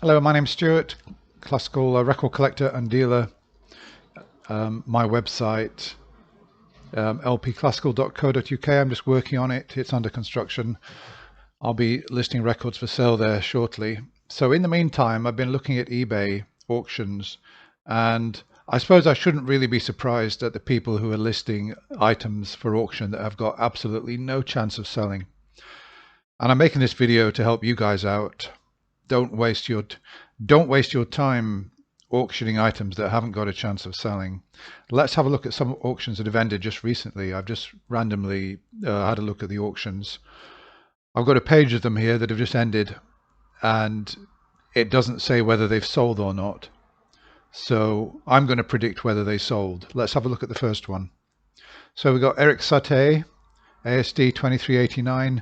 Hello, my name's Stuart, classical record collector and dealer. My website, lpclassical.co.uk. I'm just working on it. It's under construction. I'll be listing records for sale there shortly. So in the meantime, I've been looking at eBay auctions, and I suppose I shouldn't really be surprised at the people who are listing items for auction that have got absolutely no chance of selling. And I'm making this video to help you guys out. Don't waste your time auctioning items that haven't got a chance of selling. Let's have a look at some auctions that have ended just recently. I've just randomly had a look at the auctions. I've got a page of them here that have just ended, and it doesn't say whether they've sold or not. So I'm going to predict whether they sold. Let's have a look at the first one. So we've got Eric Satie, ASD 2389.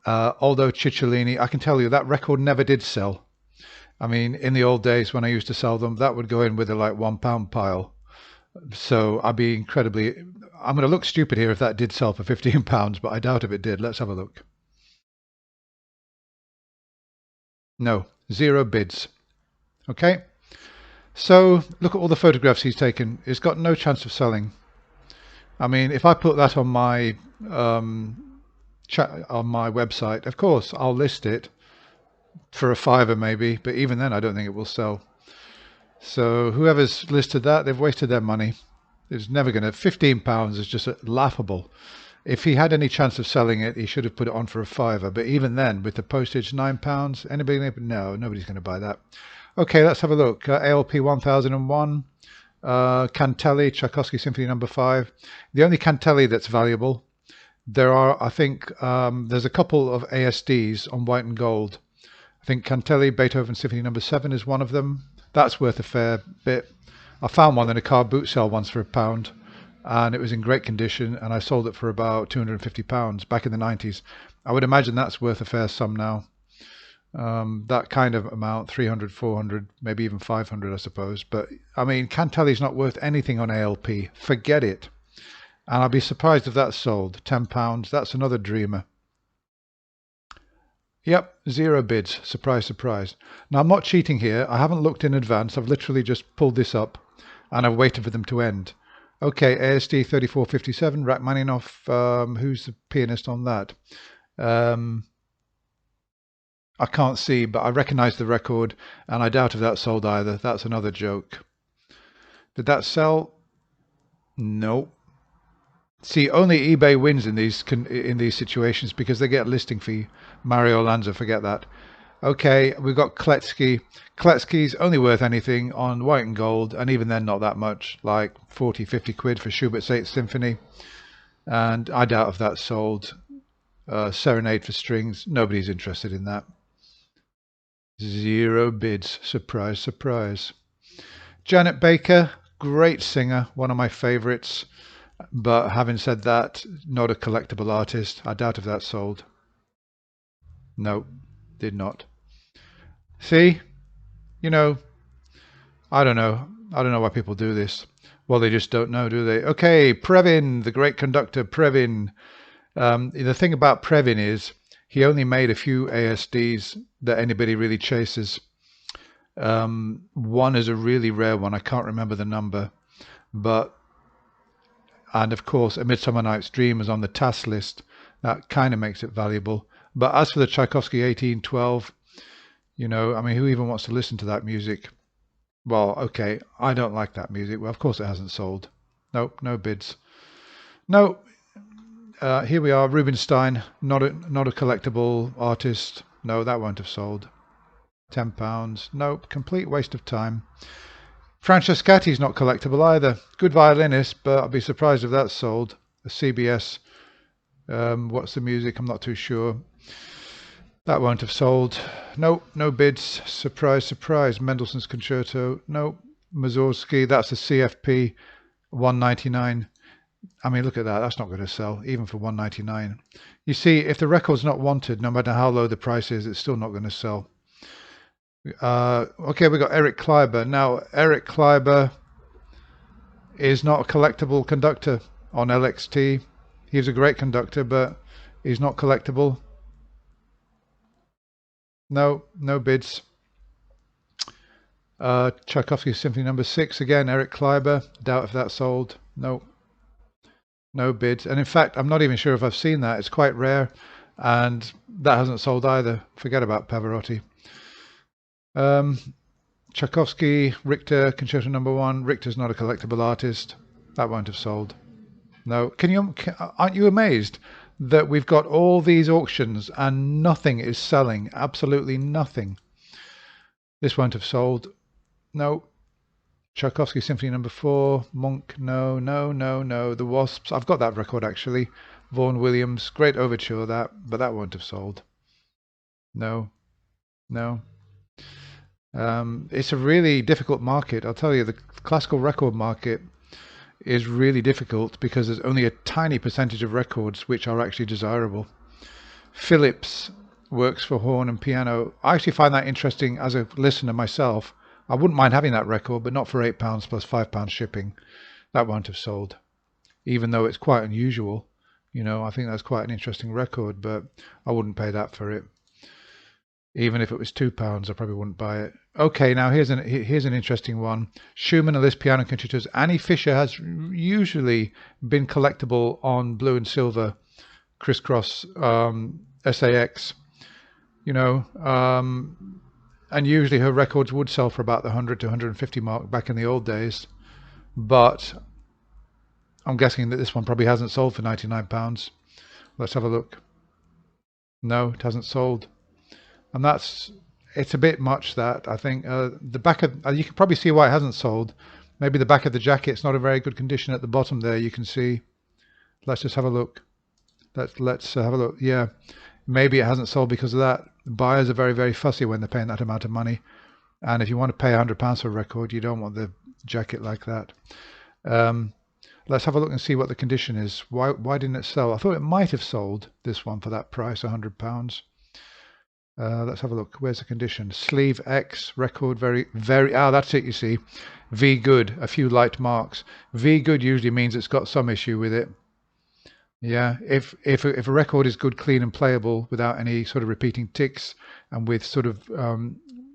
Aldo Cicciolini. I can tell you that record never did sell. I mean, in the old days when I used to sell them, that would go in with a like £1 pile. So I'd be incredibly, I'm going to look stupid here if that did sell for £15, but I doubt if it did. Let's have a look. No, 0 bids. Okay. So look at all the photographs he's taken. It's got no chance of selling. I mean, if I put that on my website, of course I'll list it for a £5 maybe, but even then I don't think it will sell. So whoever's listed that, they've wasted their money. It's never going to. £15 is just laughable. If he had any chance of selling it, he should have put it on for a £5. But even then, with the postage, £9, anybody? No, nobody's going to buy that. Okay, let's have a look. ALP 1001, Cantelli, Tchaikovsky Symphony No. 5. The only Cantelli that's valuable. There are, I think, there's a couple of ASDs on white and gold. I think Cantelli, Beethoven Symphony No. 7 is one of them. That's worth a fair bit. I found one in a car boot sale once for £1, and it was in great condition, and I sold it for about £250 back in the 90s. I would imagine that's worth a fair sum now. That kind of amount, 300, 400, maybe even 500, I suppose. But I mean, Cantelli's not worth anything on ALP. Forget it. And I'll be surprised if that's sold. £10, that's another dreamer. Yep, 0 bids. Surprise, surprise. Now, I'm not cheating here. I haven't looked in advance. I've literally just pulled this up, and I've waited for them to end. Okay, ASD 3457, Rachmaninoff. Who's the pianist on that? I can't see, but I recognize the record, and I doubt if that sold either. That's another joke. Did that sell? No. See, only eBay wins in these situations because they get a listing fee. Mario Lanza, forget that. Okay, we've got Kletsky. Kletsky's only worth anything on white and gold, and even then not that much, like 40, 50 quid for Schubert's 8th Symphony. And I doubt if that's sold. Serenade for strings, nobody's interested in that. 0 bids. Surprise, surprise. Janet Baker, great singer, one of my favorites. But having said that, not a collectible artist. I doubt if that sold. No, did not. See, you know, I don't know. I don't know why people do this. Well, they just don't know, do they? Okay, Previn, the great conductor, Previn. The thing about Previn is he only made a few ASDs that anybody really chases. One is a really rare one. I can't remember the number, but and of course, A Midsummer Night's Dream is on the task list. That kind of makes it valuable. But as for the Tchaikovsky 1812, you know, I mean, who even wants to listen to that music? Well, okay, I don't like that music. Well, of course it hasn't sold. Nope, no bids. No, here we are, Rubinstein, not a collectible artist. No, that won't have sold. £10. Nope, complete waste of time. Francescatti's not collectible either. Good violinist, but I'd be surprised if that's sold. A CBS. What's the music? I'm not too sure. That won't have sold. Nope, no bids. Surprise, surprise. Mendelssohn's Concerto. Nope. Mussorgsky, that's a CFP 199. I mean, look at that. That's not going to sell, even for 199. You see, if the record's not wanted, no matter how low the price is, it's still not going to sell. Okay, we got Eric Kleiber. Now, Eric Kleiber is not a collectible conductor on LXT. He's a great conductor, but he's not collectible. No, no bids. Tchaikovsky Symphony Number 6 again, Eric Kleiber. Doubt if that's sold. No, no bids. And in fact, I'm not even sure if I've seen that. It's quite rare, and that hasn't sold either. Forget about Pavarotti. Tchaikovsky, Richter, Concerto Number 1. Richter's not a collectible artist. That won't have sold. No. Aren't you amazed that we've got all these auctions and nothing is selling? Absolutely nothing. This won't have sold. No. Tchaikovsky Symphony Number 4. Monk. No, no, no, no. The Wasps. I've got that record actually. Vaughan Williams. Great overture but that won't have sold. No. No. It's a really difficult market. I'll tell you, the classical record market is really difficult because there's only a tiny percentage of records which are actually desirable. Philips works for horn and piano. I actually find that interesting as a listener myself. I wouldn't mind having that record, but not for £8 plus £5 shipping. That won't have sold, even though it's quite unusual. You know, I think that's quite an interesting record, but I wouldn't pay that for it. Even if it was £2, I probably wouldn't buy it. Okay, now here's an interesting one. Schumann and Liszt piano concertos. Annie Fisher has usually been collectible on blue and silver, crisscross SAX. You know, and usually her records would sell for about the 100 to 150 mark back in the old days. But I'm guessing that this one probably hasn't sold for £99. Let's have a look. No, it hasn't sold. And it's a bit much, that, I think. The back of, you can probably see why it hasn't sold. Maybe the back of the jacket's not in very good condition. At the bottom there, you can see. Let's just have a look. Let's have a look. Yeah, maybe it hasn't sold because of that. Buyers are very, very fussy when they're paying that amount of money. And if you want to pay £100 for a record, you don't want the jacket like that. Let's have a look and see what the condition is. Why didn't it sell? I thought it might have sold, this one, for that price, £100. Let's have a look. Where's the condition? Sleeve X record, very, very. That's it. You see, V good. A few light marks. V good usually means it's got some issue with it. Yeah. If a record is good, clean, and playable without any sort of repeating ticks and with sort of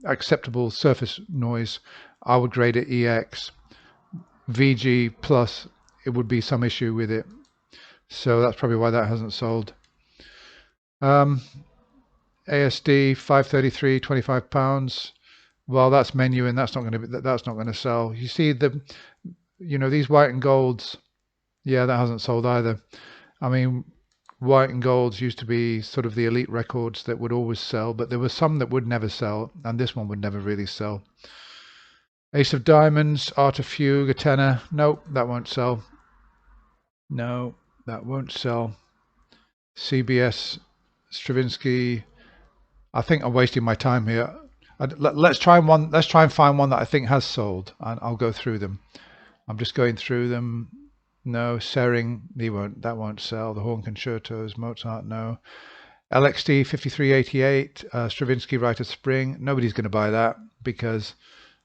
acceptable surface noise, I would grade it EX. VG plus, it would be some issue with it. So that's probably why that hasn't sold. ASD 533, £25. Well, that's menu, and that's not going to sell. You see these white and golds. Yeah, that hasn't sold either. I mean, white and golds used to be sort of the elite records that would always sell, but there were some that would never sell, and this one would never really sell. Ace of Diamonds, Art of Fugue, a tenner. Nope, that won't sell. No, that won't sell. CBS, Stravinsky. I think I'm wasting my time here. Let's try and find one that I think has sold, and I'll go through them. I'm just going through them. No, Sering, that won't sell. The Horn Concertos, Mozart, no. LXD 5388, Stravinsky, Rite of Spring. Nobody's going to buy that because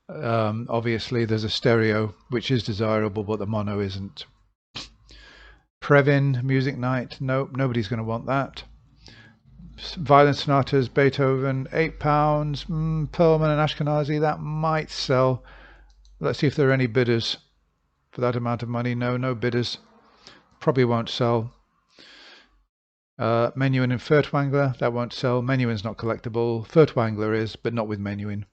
obviously there's a stereo which is desirable, but the mono isn't. Previn, Music Night. Nope, nobody's going to want that. Violin sonatas, Beethoven, £8. Perlman and Ashkenazi, that might sell. Let's see if there are any bidders for that amount of money. No bidders. Probably won't sell. Menuhin and Furtwängler, that won't sell. Menuhin's not collectible. Furtwängler is, but not with Menuhin.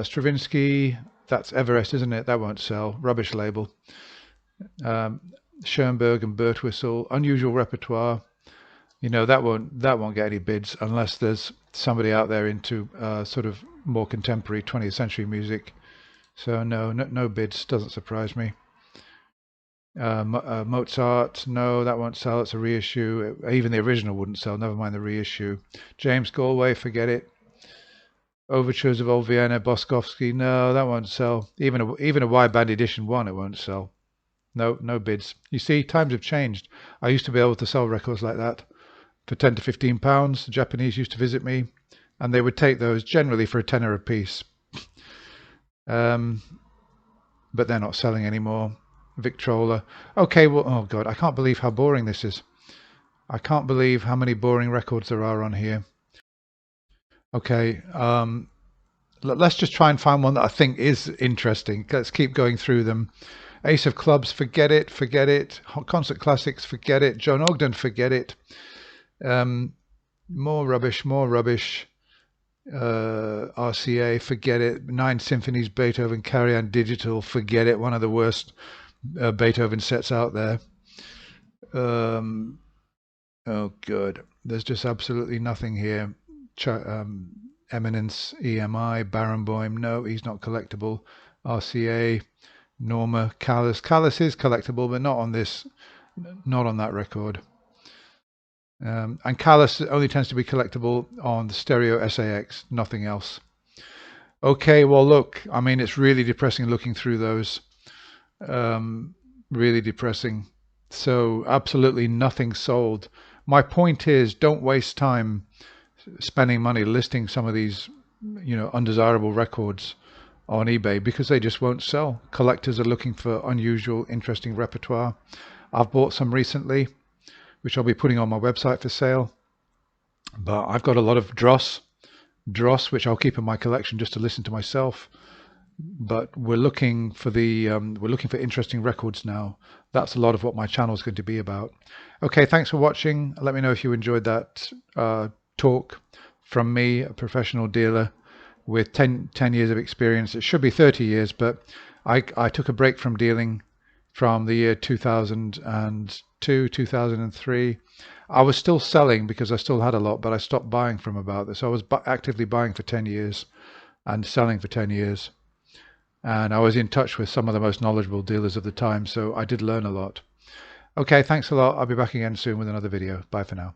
Stravinsky, that's Everest, isn't it? That won't sell. Rubbish label. Schoenberg and Birtwistle, unusual repertoire. You know, that won't get any bids unless there's somebody out there into sort of more contemporary 20th century music. So no bids. Doesn't surprise me. Mozart, no, that won't sell. It's a reissue. Even the original wouldn't sell. Never mind the reissue. James Galway, forget it. Overtures of Old Vienna, Boskovsky, no, that won't sell. Even a wide band edition one, it won't sell. No bids. You see, times have changed. I used to be able to sell records like that for £10 to £15. The Japanese used to visit me, and they would take those generally for a tenner a piece. But they're not selling anymore. Victrola. Okay, well, oh God, I can't believe how boring this is. I can't believe how many boring records there are on here. Okay, let's just try and find one that I think is interesting. Let's keep going through them. Ace of Clubs, forget it, forget it. Concert Classics, forget it. Joan Ogden, forget it. More rubbish, more rubbish. RCA, forget it. Nine Symphonies, Beethoven, Carry Digital, forget it. One of the worst Beethoven sets out there. Oh, good. There's just absolutely nothing here. Eminence, EMI, Barenboim, no, he's not collectible. RCA, Norma, Callus. Callus is collectible, but not on this, not on that record. And Callus only tends to be collectible on the stereo SAX, nothing else. Okay, well, look, I mean, it's really depressing looking through those. Really depressing. So absolutely nothing sold. My point is, don't waste time spending money listing some of these, undesirable records on eBay, because they just won't sell. Collectors are looking for unusual, interesting repertoire. I've bought some recently, which I'll be putting on my website for sale. But I've got a lot of dross, which I'll keep in my collection just to listen to myself. But we're looking for interesting records now. That's a lot of what my channel is going to be about. Okay, thanks for watching. Let me know if you enjoyed that talk from me, a professional dealer with 10 years of experience. It should be 30 years, but I took a break from dealing from the year 2002, 2003. I was still selling because I still had a lot, but I stopped buying from about this. So I was actively buying for 10 years and selling for 10 years. And I was in touch with some of the most knowledgeable dealers of the time, so I did learn a lot. Okay, thanks a lot. I'll be back again soon with another video. Bye for now.